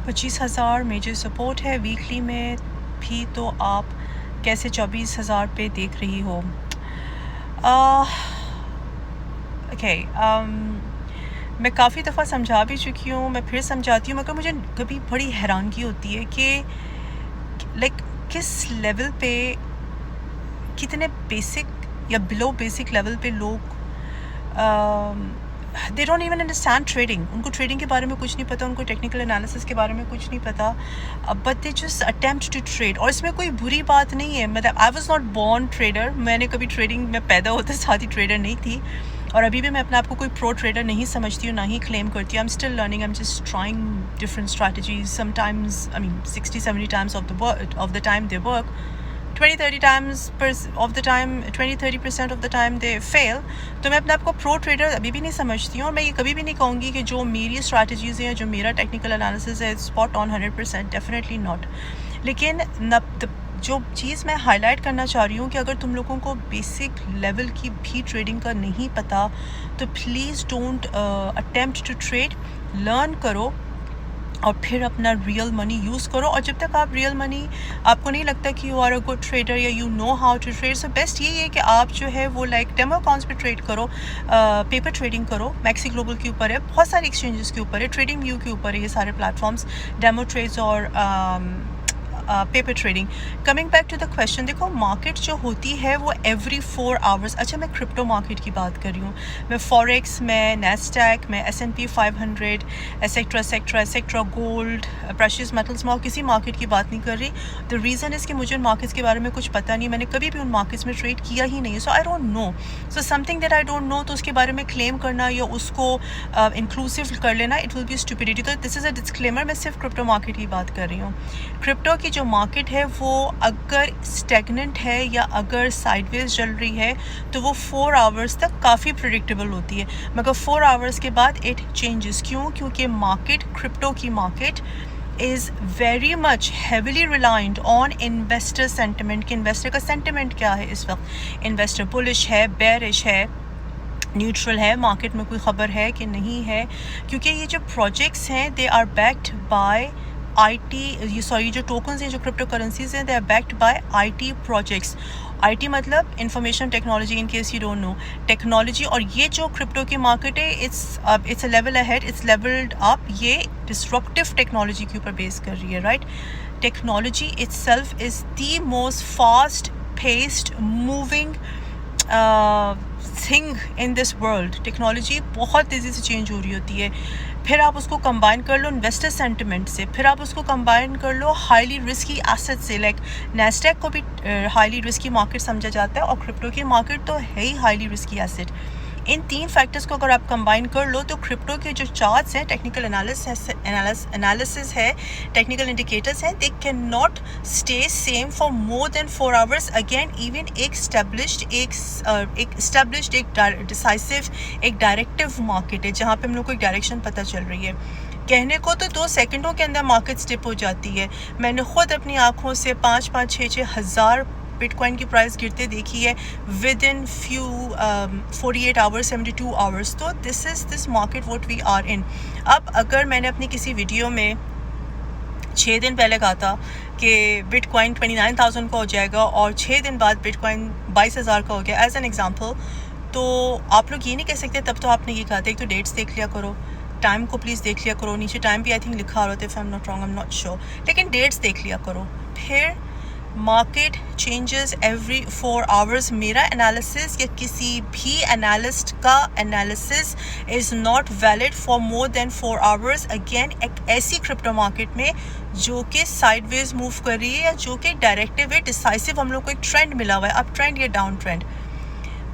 25,000 major support है weekly में भी, तो आप कैसे 24,000 पे देख रही हो? ओके, मैं काफ़ी दफ़ा समझा भी चुकी हूँ, मैं फिर समझाती हूँ, मगर मुझे कभी बड़ी हैरानगी होती है कि लाइक किस लेवल पे, कितने बेसिक या बिलो बेसिक लेवल पे लोग they don't even understand trading. उनको ट्रेडिंग के बारे में कुछ नहीं पता, उनको टेक्निकल एनालिसिस के बारे में कुछ नहीं पता, but they just attempt to trade. और इसमें कोई बुरी बात नहीं है, मतलब I was not born trader, मैंने कभी ट्रेडिंग में पैदा होते साथ ही ट्रेडर नहीं थी, और अभी भी मैं अपने आप को कोई प्रो ट्रेडर नहीं समझती हूँ, ना ही क्लेम करती हूँ। I am still learning, I am just trying different strategies, sometimes I mean 60-70 times of the time they work, 20-30 times of the time, 20-30% of the time they fail। तो मैं अपने आप को प्रो ट्रेडर अभी भी नहीं समझती हूँ, और मैं ये कभी भी नहीं कहूँगी कि जो मेरी स्ट्रैटेजीज़ हैं, जो मेरा टेक्निकल एनालिसिस है, स्पॉट ऑन 100%, डेफिनेटली नॉट। लेकिन जो चीज़ मैं हाईलाइट करना चाह रही हूँ कि अगर तुम लोगों को बेसिक लेवल की भी ट्रेडिंग का नहीं पता, तो please don't attempt to trade, learn करो और फिर अपना रियल मनी यूज़ करो। और जब तक आप रियल मनी, आपको नहीं लगता कि you are a good trader या you know how to trade, so best यही है कि आप जो है वो लाइक डेमो अकाउंट्स पे ट्रेड करो, पेपर ट्रेडिंग करो। मैक्सी ग्लोबल के ऊपर है, बहुत सारे एक्सचेंजेस के ऊपर है, ट्रेडिंग व्यू के ऊपर है, ये सारे प्लेटफॉर्म्स, डेमो ट्रेड्स और paper trading. Coming back to the question, देखो मार्केट जो होती है वो एवरी 4 आवर्स, अच्छा मैं क्रिप्टो मार्केट की बात कर रही हूँ, मैं फॉरेक्स, मैं नैस्डैक, मैं S&P 500 et cetera gold, precious metals में, और किसी मार्केट की बात नहीं कर रही। द रीज़न इज़ कि मुझे उन मार्केट्स के बारे में कुछ पता नहीं, मैंने कभी भी उन मार्केट्स में ट्रेड किया ही नहीं है, so I don't know. So something that I don't know, तो उसके बारे में क्लेम करना या उसको इंक्लूसिव कर लेना, इट विल बी स्टुपिडिटी। तो दिस इज़ अ डिस्क्लेमर, मैं सिर्फ क्रिप्टो मार्केट की बात कर रही हूँ। क्रिप्टो की जो मार्केट है वो अगर स्टैग्नेंट है या अगर साइडवेज चल रही है, तो वो 4 आवर्स तक काफ़ी प्रिडिक्टेबल होती है, मगर 4 आवर्स के बाद इट चेंजेस। क्यों? क्योंकि मार्केट, क्रिप्टो की market is very much heavily reliant on investor sentiment, कि इन्वेस्टर का सेंटिमेंट क्या है इस वक्त, इन्वेस्टर बुलिश है, बेरिश है, न्यूट्रल है, मार्केट में कोई ख़बर है कि नहीं है। क्योंकि ये जो प्रोजेक्ट्स हैं दे आर बैक्ड बाय ये जो टोकन्स हैं, जो क्रिप्टो करेंसीज हैं, they are backed by IT projects. IT मतलब information technology, in case you don't know, technology. और ये जो क्रिप्टो की मार्केट है, it's a level ahead, it's levelled up, ये डिस्ट्रप्टिव टेक्नोलॉजी के ऊपर बेस कर रही है, right. Technology itself is the most fast paced moving thing in this world. Technology बहुत तेज़ी से चेंज हो रही होती है, फिर आप उसको कंबाइन कर लो इन्वेस्टर सेंटिमेंट से, फिर आप उसको कंबाइन कर लो हाईली रिस्की एसेट से। लाइक नैस्डैक को भी हाईली रिस्की मार्केट समझा जाता है, और क्रिप्टो की मार्केट तो है ही हाईली रिस्की एसेट। इन 3 फैक्टर्स को अगर आप कंबाइन कर लो, तो क्रिप्टो के जो चार्ट्स हैं, टेक्निकल एनालिसिस है, टेक्निकल इंडिकेटर्स हैं, they can not stay same for more than 4 hours. Again even एक स्टैब्लिश्ड एक डिसाइसिव, एक डायरेक्टिव मार्केट है, जहाँ पे हम लोग को एक डायरेक्शन पता चल रही है। कहने को तो 2 सेकंडों के अंदर मार्केट स्टिप हो जाती है। मैंने खुद अपनी आंखों से 5-6 हज़ार बिटकॉइन की प्राइस गिरते देखी है within few 48 hours, 72 hours. तो this market what we are in. अब अगर मैंने अपनी किसी वीडियो में 6 दिन पहले कहा था कि बिटकॉइन 29,000 का हो जाएगा, और 6 दिन बाद बिटकॉइन 22,000 का हो गया, एज एन एग्जांपल, तो आप लोग ये नहीं कह सकते तब तो आपने ये कहा था। एक तो डेट्स देख लिया करो, टाइम को प्लीज़ देख लिया करो, नीचे टाइम भी आई थिंक लिखा रहा था, if I am not wrong, I am not sure, लेकिन डेट्स देख लिया करो। फिर मार्केट चेंजेस एवरी 4 आवर्स। मेरा एनालिसिस या किसी भी एनालिस्ट का analysis is not valid for more than 4 hours. Again एक ऐसी क्रिप्टो मार्केट में जो कि साइडवेज मूव कर रही है, या जो कि डायरेक्टिव है, डिसाइसिव, हम लोग को एक ट्रेंड मिला हुआ है, अप ट्रेंड या डाउन ट्रेंड।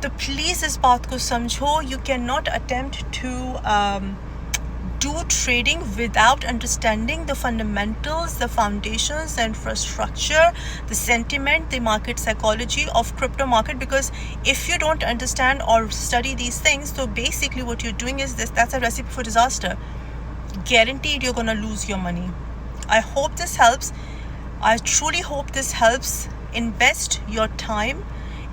तो प्लीज़ इस बात को समझो, you can not attempt to do trading without understanding the fundamentals, the foundations, the infrastructure, the sentiment, the market psychology of crypto market. Because if you don't understand or study these things, so basically what you're doing is that's a recipe for disaster. Guaranteed you're gonna lose your money. I hope this helps. I truly hope this helps. Invest your time,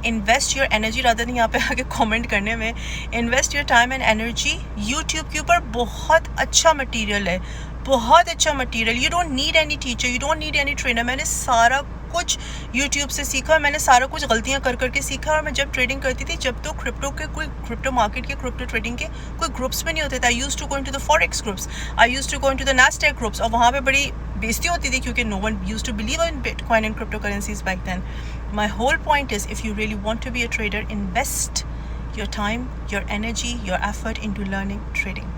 invest your energy, rather नहीं यहाँ पे आके comment करने में, invest your time and energy. YouTube के ऊपर बहुत अच्छा मटेरियल है, बहुत अच्छा material, you don't need any teacher, you don't need any trainer. मैंने सारा कुछ यूट्यूब से सीखा, मैंने सारा कुछ गलतियां कर करके सीखा। और मैं जब ट्रेडिंग करती थी, जब तो क्रिप्टो मार्केट के क्रिप्टो ट्रेडिंग के कोई ग्रुप्स में नहीं होते थे। I used to go into the forex groups, I used to go into the Nasdaq groups, और वहाँ पे बड़ी बेइज्जती होती थी क्योंकि no one used to believe in bitcoin and crypto currencies back then. My whole point is, if you really want to be a trader, invest your time, your energy, your effort into learning trading.